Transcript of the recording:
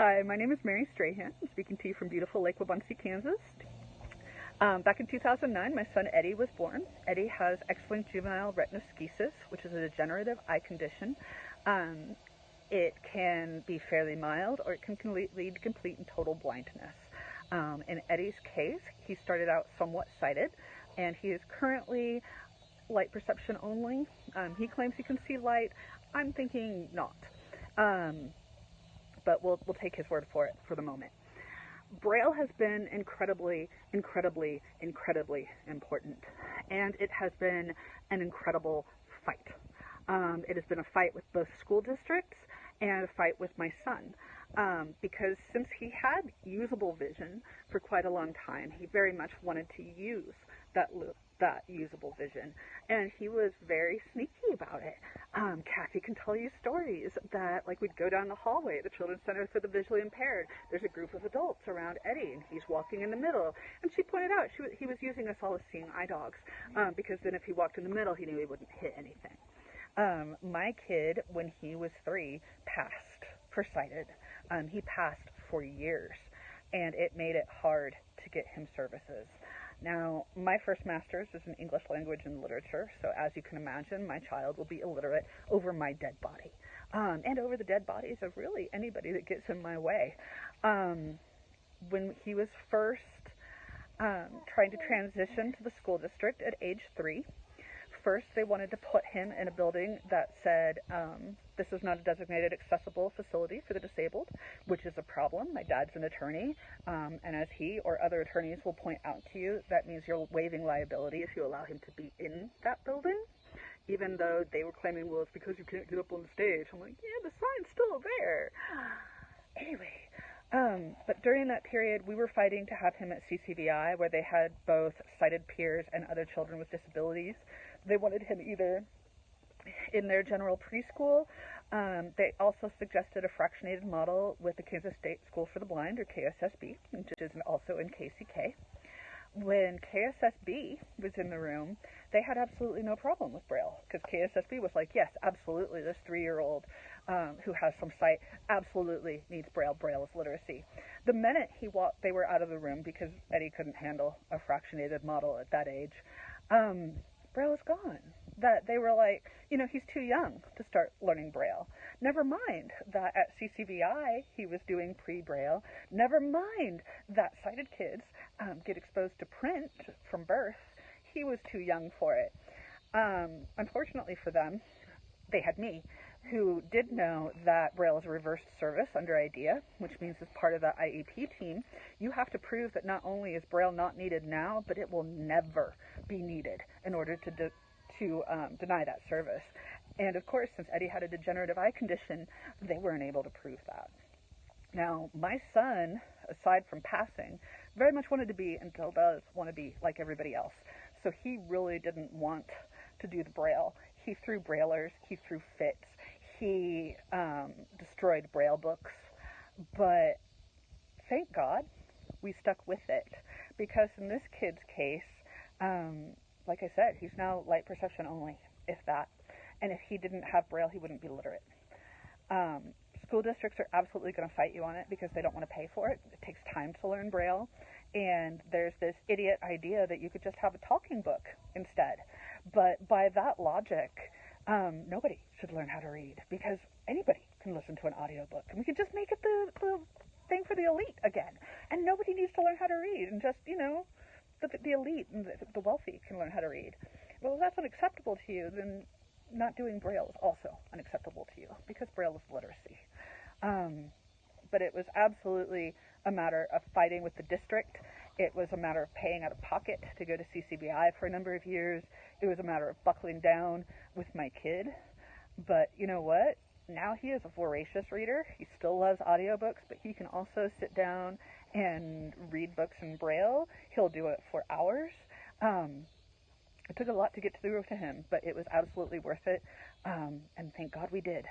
Hi, my name is Mary Strahan. I'm speaking to you from beautiful Lake Wabunsee, Kansas. Back in 2009, my son Eddie was born. Eddie has X-linked juvenile retinoschisis, which is a degenerative eye condition. It can be fairly mild, or it can lead to complete and total blindness. In Eddie's case, he started out somewhat sighted, and he is currently light perception only. He claims he can see light. I'm thinking not. But we'll take his word for it for the moment. Braille has been incredibly important, and it has been an incredible fight. It has been a fight with both school districts and a fight with my son, because since he had usable vision for quite a long time, he very much wanted to use that usable vision, and he was very sneaky about it. Kathy can tell you stories that, like, we'd go down the hallway at the Children's Center for the Visually Impaired. There's a group of adults around Eddie, and he's walking in the middle. And she pointed out he was using us all as seeing eye dogs, because then if he walked in the middle, he knew he wouldn't hit anything. My kid, when he was 3, passed for sighted. He passed for years, and it made it hard to get him services. Now, my first master's is in English language and literature, so as you can imagine, my child will be illiterate over my dead body, and over the dead bodies of really anybody that gets in my way. When he was first trying to transition to the school district at age 3, first they wanted to put him in a building that said, this is not a designated accessible facility for the disabled, which is a problem. My dad's an attorney, and as he or other attorneys will point out to you, that means you're waiving liability if you allow him to be in that building, even though they were claiming, well, it's because you can't get up on the stage. I'm like, yeah, the sign's still there. Anyway, but during that period, we were fighting to have him at CCVI, where they had both sighted peers and other children with disabilities. They wanted him either in their general preschool. They also suggested a fractionated model with the Kansas State School for the Blind, or KSSB, which is also in KCK. When KSSB was in the room, they had absolutely no problem with Braille, because KSSB was like, yes, absolutely, this 3-year-old who has some sight absolutely needs Braille. Braille is literacy. The minute they were out of the room, because Eddie couldn't handle a fractionated model at that age, Braille is gone. That they were like, he's too young to start learning Braille. Never mind that at CCVI he was doing pre-Braille. Never mind that sighted kids get exposed to print from birth. He was too young for it. Unfortunately for them, they had me, who did know that Braille is a reversed service under IDEA, which means as part of the IEP team, you have to prove that not only is Braille not needed now, but it will never be needed in order to deny that service. And of course, since Eddie had a degenerative eye condition, they weren't able to prove that. Now, my son, aside from passing, very much wanted to be, and still does want to be, like everybody else. So he really didn't want to do the Braille. He threw Braillers, he threw fits, he destroyed Braille books, but thank God we stuck with it, because in this kid's case, like I said, he's now light perception only, if that, and if he didn't have Braille, he wouldn't be literate. School districts are absolutely going to fight you on it because they don't want to pay for it. It takes time to learn Braille, and there's this idiot idea that you could just have a talking book instead. But by that logic, nobody should learn how to read, because anybody can listen to an audiobook, and we can just make it the thing for the elite again. And nobody needs to learn how to read, and just, the elite and the wealthy can learn how to read. Well, if that's unacceptable to you, then not doing Braille is also unacceptable to you, because Braille is literacy. But it was absolutely a matter of fighting with the district. It was a matter of paying out of pocket to go to CCBI for a number of years. It was a matter of buckling down with my kid. But you know what? Now he is a voracious reader. He still loves audiobooks, but he can also sit down and read books in Braille. He'll do it for hours. It took a lot to get through to him, but it was absolutely worth it. And thank God we did,